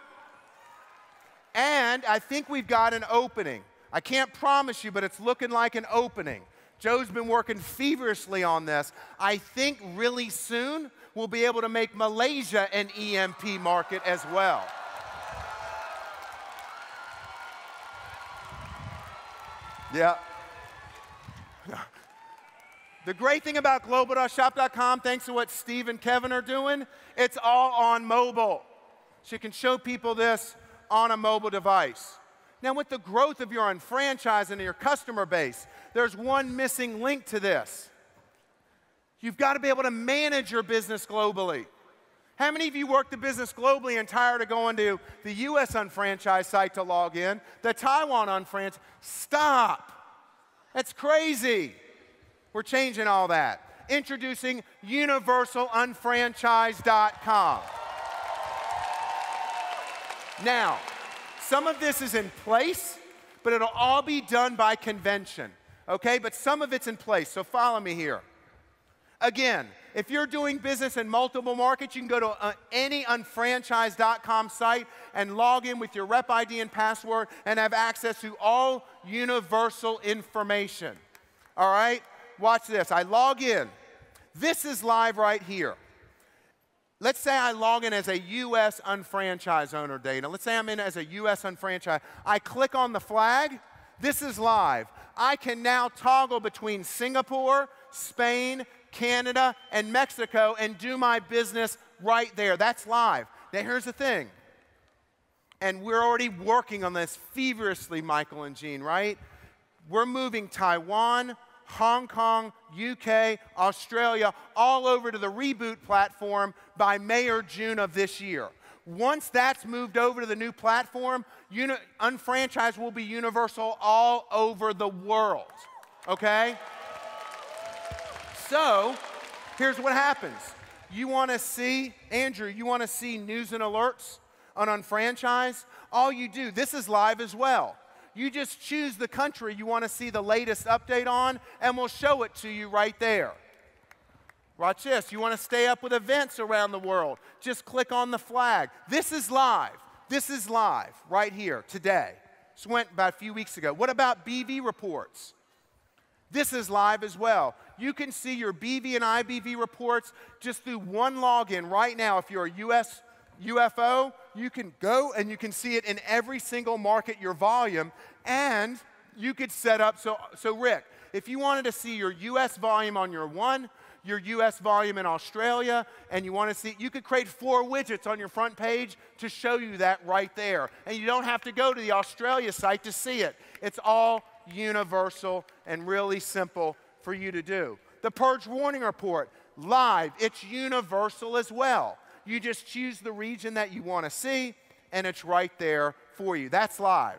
And I think we've got an opening. I can't promise you, but it's looking like an opening. Joe's been working feverishly on this. I think really soon we'll be able to make Malaysia an EMP market as well. Yeah. The great thing about global.shop.com, thanks to what Steve and Kevin are doing, it's all on mobile. So you can show people this on a mobile device. Now, with the growth of your unfranchised and your customer base, there's one missing link to this. You've got to be able to manage your business globally. How many of you work the business globally and tired of going to the US unfranchised site to log in, the Taiwan unfranchised? Stop. That's crazy. We're changing all that. Introducing universalunfranchised.com. Now, some of this is in place, but it'll all be done by convention, okay? But some of it's in place, so follow me here. Again, if you're doing business in multiple markets, you can go to any unfranchised.com site and log in with your rep ID and password and have access to all universal information, all right? Watch this. I log in. This is live right here. Let's say I log in as a U.S. unfranchised owner, Dana. Let's say I'm in as a U.S. unfranchised. I click on the flag. This is live. I can now toggle between Singapore, Spain, Canada, and Mexico and do my business right there. That's live. Now, here's the thing. And we're already working on this feverishly, Michael and Jean, right? We're moving Taiwan, Hong Kong, UK, Australia, all over to the Reboot platform by May or June of this year. Once that's moved over to the new platform, unfranchised will be universal all over the world, okay? So, here's what happens. You want to see, Andrew, you want to see news and alerts on unfranchised? All you do, this is live as well. You just choose the country you want to see the latest update on, and we'll show it to you right there. Watch this. You want to stay up with events around the world, just click on the flag. This is live. This is live right here today. This went about a few weeks ago. What about BV reports? This is live as well. You can see your BV and IBV reports just through one login right now. If you're a US UFO, you can go and you can see it in every single market, your volume, and you could set up, so Rick, if you wanted to see your US volume on your one, your US volume in Australia, and you want to see, you could create 4 widgets on your front page to show you that right there. And you don't have to go to the Australia site to see it. It's all universal and really simple for you to do. The Purge Warning Report, live, it's universal as well. You just choose the region that you want to see, and it's right there for you. That's live.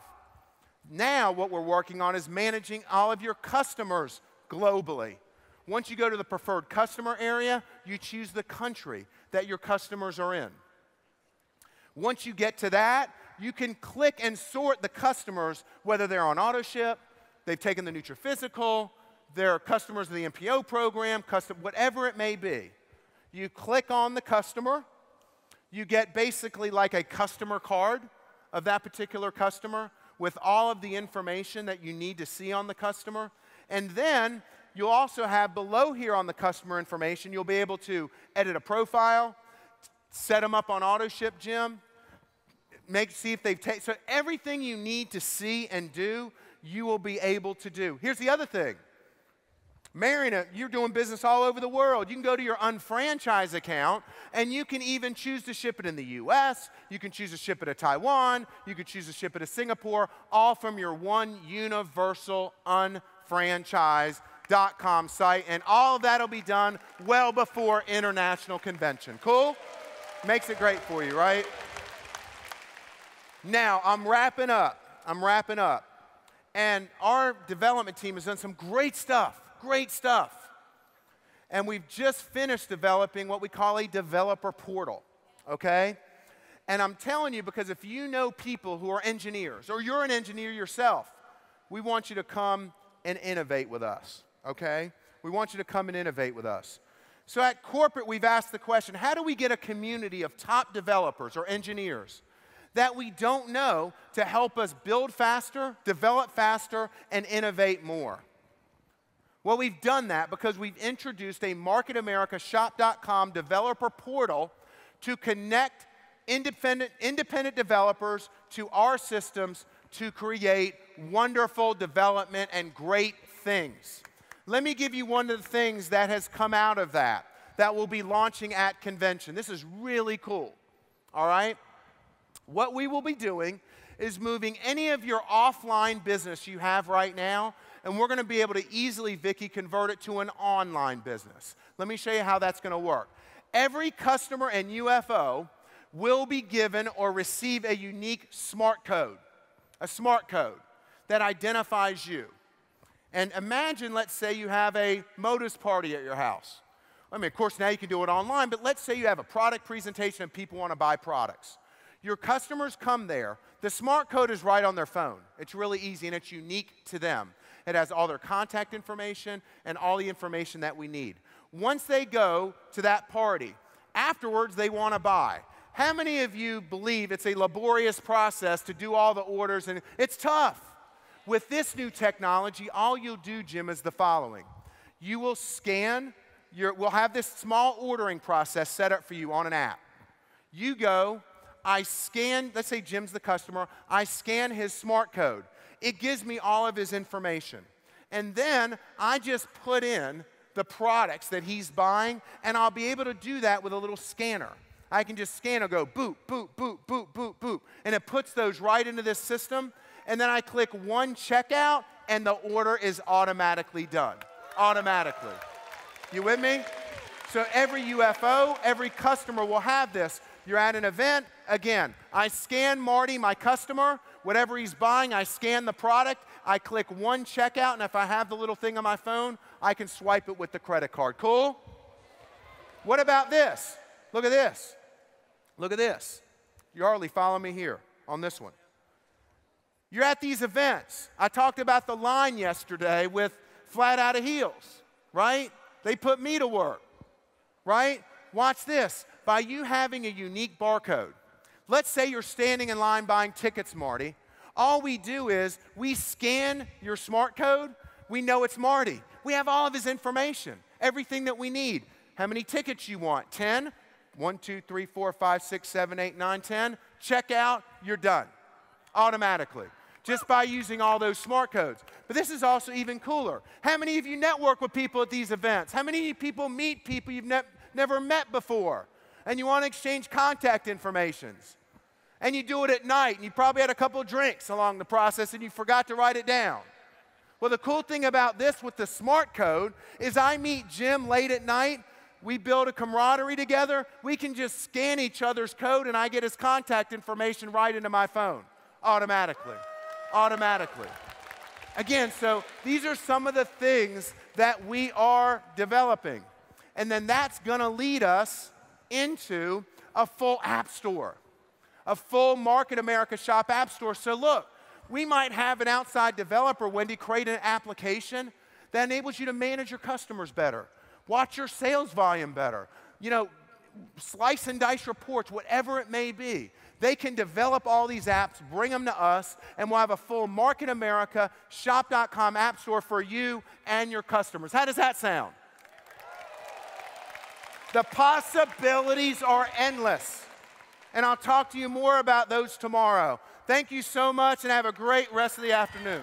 Now what we're working on is managing all of your customers globally. Once you go to the preferred customer area, you choose the country that your customers are in. Once you get to that, you can click and sort the customers, whether they're on auto ship, they've taken the Nutri-Physical, they're customers of the MPO program, whatever it may be. You click on the customer, you get basically like a customer card of that particular customer with all of the information that you need to see on the customer. And then you'll also have below here on the customer information, you'll be able to edit a profile, set them up on auto ship, Jim, see if they've taken, so everything you need to see and do, you will be able to do. Here's the other thing. Marina, you're doing business all over the world. You can go to your unfranchised account, and you can even choose to ship it in the US, you can choose to ship it to Taiwan, you can choose to ship it to Singapore, all from your one universal unfranchised.com site, and all of that will be done well before International Convention. Cool? Makes it great for you, right? Now, I'm wrapping up. And our development team has done some great stuff. And we've just finished developing what we call a developer portal, okay? And I'm telling you, because if you know people who are engineers, or you're an engineer yourself, we want you to come and innovate with us, okay? We want you to come and innovate with us. So at corporate, we've asked the question, how do we get a community of top developers or engineers that we don't know to help us build faster, develop faster, and innovate more? Well, we've done that because we've introduced a MarketAmericaShop.com developer portal to connect independent developers to our systems to create wonderful development and great things. Let me give you one of the things that has come out of that we'll be launching at convention. This is really cool, all right? What we will be doing is moving any of your offline business you have right now, and we're going to be able to easily, Vicki, convert it to an online business. Let me show you how that's going to work. Every customer in UFO will be given or receive a unique smart code, that identifies you. And imagine, let's say you have a Motus party at your house. I mean, of course, now you can do it online, but let's say you have a product presentation and people want to buy products. Your customers come there. The smart code is right on their phone. It's really easy, and it's unique to them. It has all their contact information and all the information that we need. Once they go to that party, afterwards they want to buy. How many of you believe it's a laborious process to do all the orders, and it's tough? With this new technology, all you'll do, Jim, is the following. You will scan, we'll have this small ordering process set up for you on an app. You go, I scan, let's say Jim's the customer, I scan his smart code. It gives me all of his information. And then I just put in the products that he's buying, and I'll be able to do that with a little scanner. I can just scan and go boop, boop, boop, boop, boop, boop, and it puts those right into this system, and then I click one checkout, and the order is automatically done. Automatically. You with me? So every UFO, every customer will have this. You're at an event, again, I scan Marty, my customer, whatever he's buying, I scan the product, I click one checkout, and if I have the little thing on my phone, I can swipe it with the credit card. Cool? What about this? Look at this. Look at this. You hardly follow me here on this one. You're at these events. I talked about the line yesterday with Flat Out of Heels, right? They put me to work, right? Watch this. By you having a unique barcode, let's say you're standing in line buying tickets, Marty. All we do is we scan your smart code. We know it's Marty. We have all of his information, everything that we need. How many tickets you want? 10? 1, 2, 3, 4, 5, 6, 7, 8, 9, 10. Check out, you're done. Automatically. Just by using all those smart codes. But this is also even cooler. How many of you network with people at these events? How many people meet people you've never met before? And you want to exchange contact informations. And you do it at night, and you probably had a couple of drinks along the process, and you forgot to write it down. Well, the cool thing about this with the smart code is I meet Jim late at night. We build a camaraderie together. We can just scan each other's code, and I get his contact information right into my phone automatically. Automatically. Again, so these are some of the things that we are developing. And then that's going to lead us into a full app store. a full Market America Shop app store. So look, we might have an outside developer, Wendy, create an application that enables you to manage your customers better, watch your sales volume better, you know, slice and dice reports, whatever it may be. They can develop all these apps, bring them to us, and we'll have a full Market America Shop.com app store for you and your customers. How does that sound? The possibilities are endless. And I'll talk to you more about those tomorrow. Thank you so much and have a great rest of the afternoon.